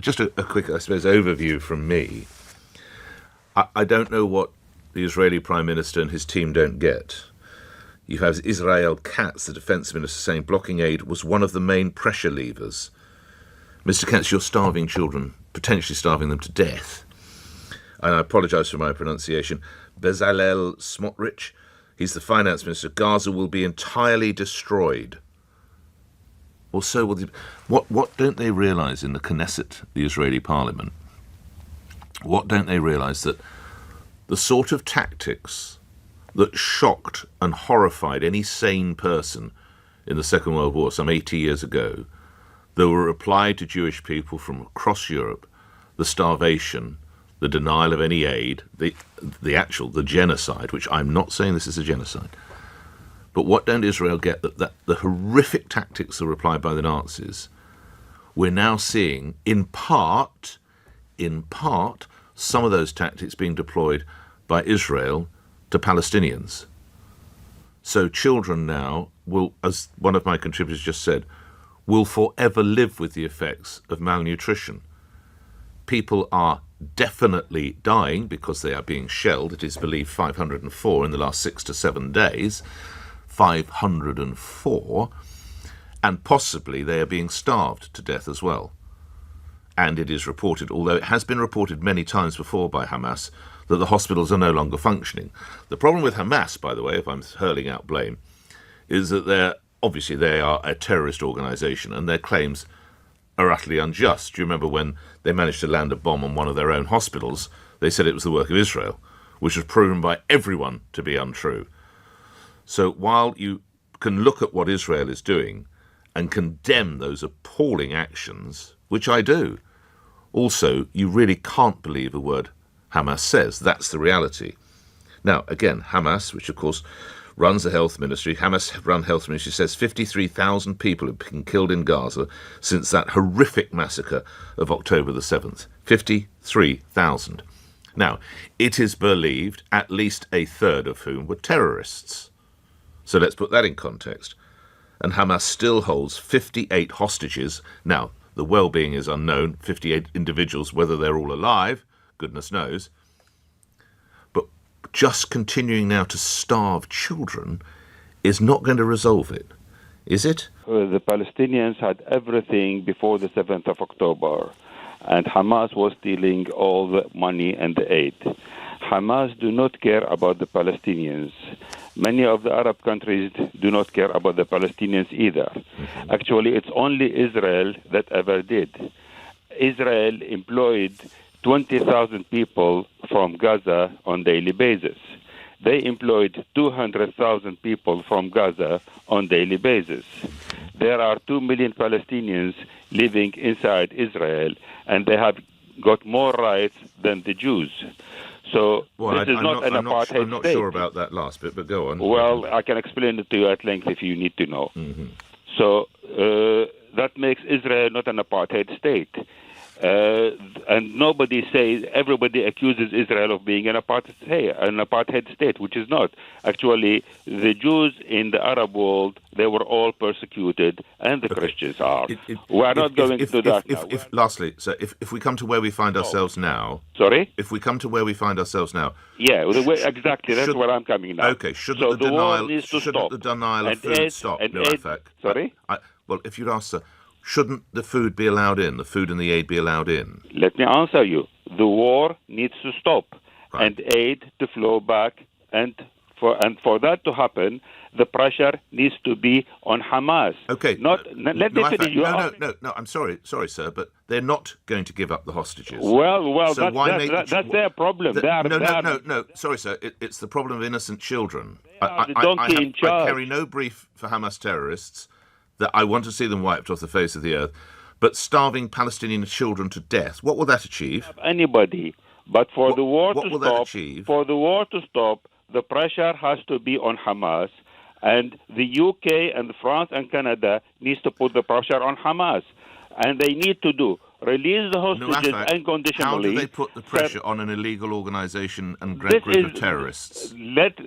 just a quick, I suppose, overview from me. I don't know what the Israeli Prime Minister and his team don't get. You have Israel Katz, the Defence Minister, saying blocking aid was one of the main pressure levers. Mr. Katz, you're starving children, potentially starving them to death. And I apologise for my pronunciation. Bezalel Smotrich, he's the Finance Minister. Gaza will be entirely destroyed. Or so will the... What don't they realise in the Knesset, the Israeli Parliament? What don't they realise that the sort of tactics that shocked and horrified any sane person in the Second World War some 80 years ago, that were applied to Jewish people from across Europe, the starvation, the denial of any aid, the genocide, which I'm not saying this is a genocide, but what don't Israel get? That the horrific tactics that were applied by the Nazis, we're now seeing, in part, some of those tactics being deployed by Israel to Palestinians. So children now will, as one of my contributors just said, will forever live with the effects of malnutrition. People are definitely dying because they are being shelled. It is believed 504 in the last 6 to 7 days. 504. And possibly they are being starved to death as well. And it is reported, although it has been reported many times before by Hamas, that the hospitals are no longer functioning. The problem with Hamas, by the way, if I'm hurling out blame, is that they are a terrorist organisation and their claims are utterly unjust. Do you remember when they managed to land a bomb on one of their own hospitals? They said it was the work of Israel, which was proven by everyone to be untrue. So while you can look at what Israel is doing and condemn those appalling actions, which I do, also you really can't believe a word Hamas says. That's the reality. Now, again, Hamas, which of course runs the health ministry, Hamas-run health ministry, says 53,000 people have been killed in Gaza since that horrific massacre of October the 7th. 53,000. Now, it is believed at least a third of whom were terrorists. So let's put that in context. And Hamas still holds 58 hostages. Now, the well-being is unknown, 58 individuals, whether they're all alive, goodness knows. But just continuing now to starve children is not going to resolve it, is it? The Palestinians had everything before the 7th of October, and Hamas was stealing all the money and the aid. Hamas do not care about the Palestinians. Many of the Arab countries do not care about the Palestinians either. Actually, it's only Israel that ever did. Israel employed 20,000 people from Gaza on daily basis. They employed 200,000 people from Gaza on daily basis. There are 2 million Palestinians living inside Israel, and they have got more rights than the Jews. So this is not an apartheid state. I'm not sure about that last bit, but go on. Well, I can explain it to you at length if you need to know. Mm-hmm. So that makes Israel not an apartheid state. And everybody accuses Israel of being an apartheid state, which is not. Actually, the Jews in the Arab world, they were all persecuted, and the Christians are. We're not going to that now. Lastly, so if we come to where we find ourselves now... Sorry? If we come to where we find ourselves now... Yeah, exactly, that's where I'm coming now. Okay, shouldn't the denial of food stop, Nuafak? Sorry? Well, if you'd ask, sir, shouldn't the food be allowed in, the food and the aid be allowed in? Let me answer you. The war needs to stop, right, and aid to flow back, and for that to happen, the pressure needs to be on Hamas. Okay. Let me finish. No, I'm sorry, sir, but they're not going to give up the hostages. Well, so that's their problem. No, sorry, sir, it's the problem of innocent children. I carry no brief for Hamas terrorists that I want to see them wiped off the face of the earth, but starving Palestinian children to death, what will that achieve? Anybody. But for the war to stop, the pressure has to be on Hamas, and the UK and France and Canada needs to put the pressure on Hamas. And they need to release the hostages unconditionally. How do they put the pressure on an illegal organisation and group of terrorists?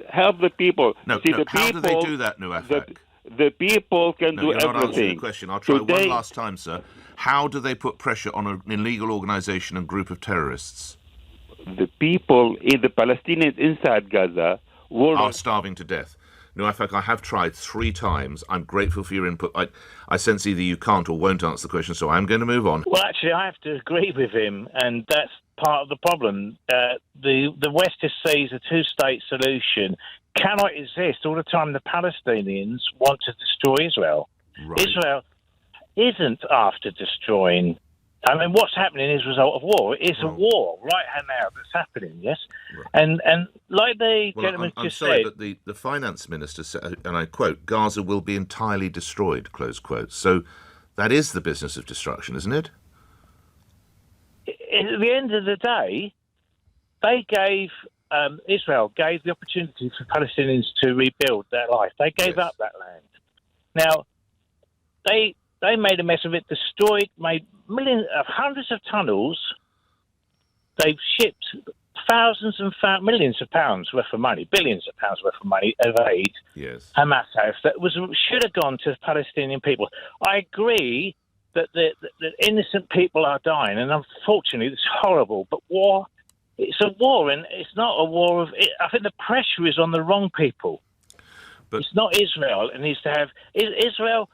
Help the people. How do they do that, Nuafak? The people can do you're everything. Not answering the question. I'll try one last time, sir. How do they put pressure on an illegal organisation and group of terrorists? The people in the Palestinians inside Gaza are starving to death. Nuafak, I have tried 3 times. I'm grateful for your input. I sense either you can't or won't answer the question, so I'm going to move on. Well, actually, I have to agree with him, and that's part of the problem. The West sees a two-state solution cannot exist all the time. The Palestinians want to destroy Israel. Right. Israel isn't after destroying. I mean, what's happening is a result of war. It's a war right now that's happening, yes? Right. And like the gentleman just said... I'm sorry, but the finance minister said, and I quote, Gaza will be entirely destroyed, close quote. So that is the business of destruction, isn't it? At the end of the day, Israel gave the opportunity for Palestinians to rebuild their life. They gave up that land. Now, they made a mess of it, made hundreds of tunnels. They've shipped thousands and millions of pounds worth of money, billions of pounds worth of money of aid. Yes. Hamas has that should have gone to Palestinian people. I agree that innocent people are dying, and unfortunately, it's horrible. But war, it's a war, and it's not a war of. I think the pressure is on the wrong people. But it's not Israel. It needs to have Israel.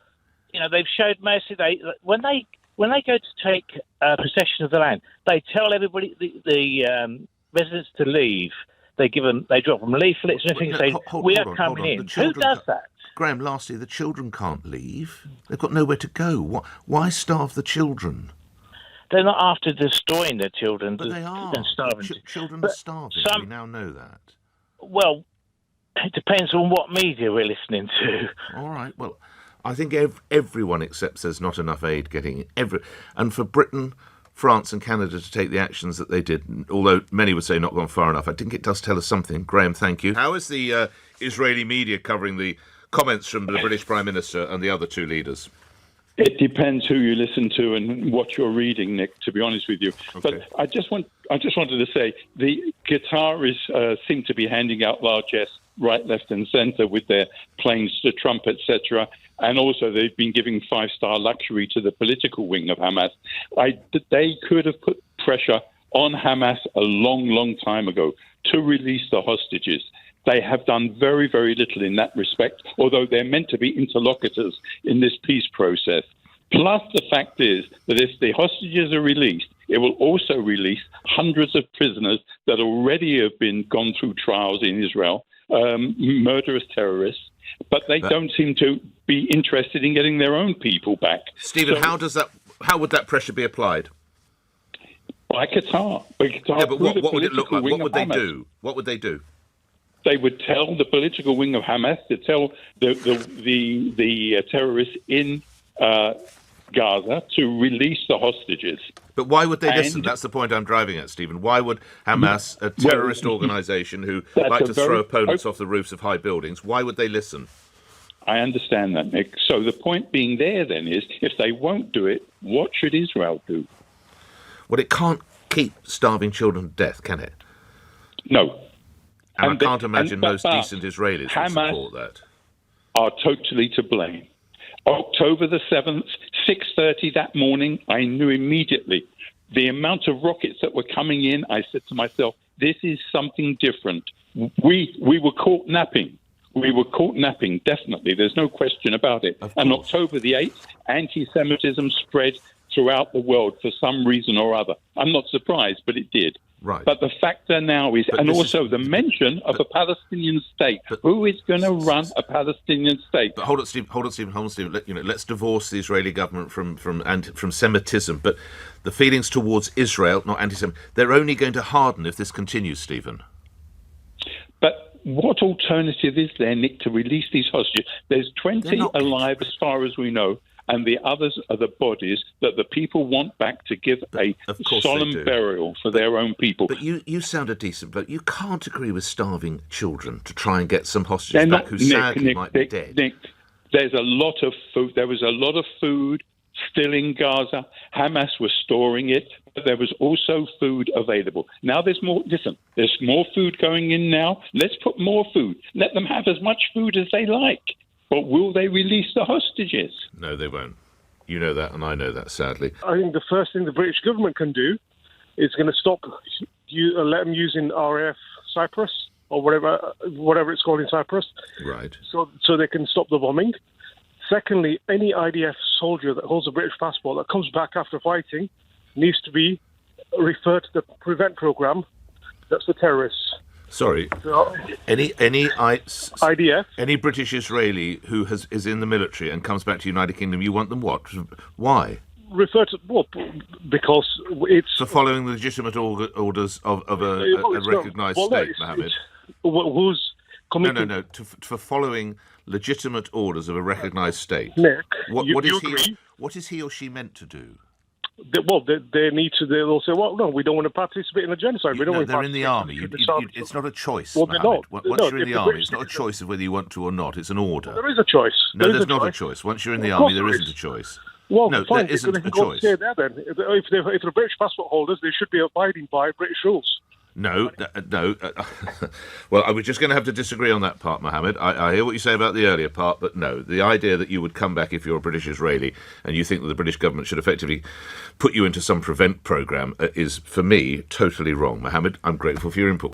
You know, they've showed mercy. When they go to take possession of the land, they tell everybody the residents to leave. They drop them leaflets and everything, saying we are coming in. Who does that? Graham, lastly, the children can't leave. They've got nowhere to go. Why starve the children? They're not after destroying their children. But they are. And starving. Children are starving. We now know that. Well, it depends on what media we're listening to. All right. Well, I think everyone accepts there's not enough aid getting and for Britain, France and Canada to take the actions that they did, although many would say not gone far enough, I think it does tell us something. Graham, thank you. How is the Israeli media covering the comments from the British Prime Minister and the other 2 leaders? It depends who you listen to and what you're reading, Nick, to be honest with you. Okay. But I just wanted to say the Qataris seem to be handing out largesse right, left and centre with their planes to Trump, etc. And also they've been giving 5-star luxury to the political wing of Hamas. They could have put pressure on Hamas a long, long time ago to release the hostages. They have done very, very little in that respect, although they're meant to be interlocutors in this peace process. Plus, the fact is that if the hostages are released, it will also release hundreds of prisoners that already have gone through trials in Israel, murderous terrorists, but they don't seem to be interested in getting their own people back. Stephen, how would that pressure be applied? By Qatar. Yeah, but what would it look like? What would they do? What would they do? They would tell the political wing of Hamas to tell the terrorists in Gaza to release the hostages. But why would they listen? That's the point I'm driving at, Stephen. Why would Hamas, a terrorist organisation who like to throw opponents off the roofs of high buildings, why would they listen? I understand that, Nick. So the point being there then is, if they won't do it, what should Israel do? Well, it can't keep starving children to death, can it? No. And I can't imagine most decent Israelis would support that. Are totally to blame. October the 7th, 6:30 that morning, I knew immediately the amount of rockets that were coming in. I said to myself, this is something different. We were caught napping. We were caught napping, definitely. There's no question about it. And October the 8th, anti-Semitism spread throughout the world for some reason or other. I'm not surprised, but it did. Right. But the factor now is, and also the mention of a Palestinian state. Who is going to run a Palestinian state? But hold on, Stephen. Let's divorce the Israeli government from Semitism. But the feelings towards Israel, not anti-Semitic, they're only going to harden if this continues, Stephen. But what alternative is there, Nick, to release these hostages? There's 20 alive as far as we know. And the others are the bodies that the people want back to give a solemn burial for their own people. But you sound a decent bloke. You can't agree with starving children to try and get some hostages back who sadly might be dead. Nick, there's a lot of food. There was a lot of food still in Gaza. Hamas was storing it, but there was also food available. Now there's more. Listen, there's more food going in now. Let's put more food. Let them have as much food as they like. But will they release the hostages? No, they won't. You know that, and I know that, sadly. I think the first thing the British government can do is going to stop let them using RAF Cyprus or whatever it's called in Cyprus. Right. So they can stop the bombing. Secondly, any IDF soldier that holds a British passport that comes back after fighting needs to be referred to the PREVENT program. That's the terrorists. Sorry. So, IDF? Any British Israeli who is in the military and comes back to the United Kingdom, you want them what? Why? Refer to because it's for following the legitimate orders of a recognised state, Mohammed. Who's committing? No. For following legitimate orders of a recognised state. Nick, what is he or she meant to do? They need to. They'll say, "Well, no, we don't want to participate in a genocide. We don't want to." They're in the army. It's not a choice. Well, they're not. Once you're in the army, it's not a choice of whether you want to or not. It's an order. Well, there is a choice. No, there's not a choice. Once you're in the army, there isn't a choice. Well, no, fine. there isn't a choice. Stay there, then. If they're British passport holders, they should be abiding by British rules. No. Well, I was just going to have to disagree on that part, Mohammed. I hear what you say about the earlier part, but no. The idea that you would come back if you're a British Israeli and you think that the British government should effectively put you into some PREVENT programme is, for me, totally wrong. Mohammed, I'm grateful for your input.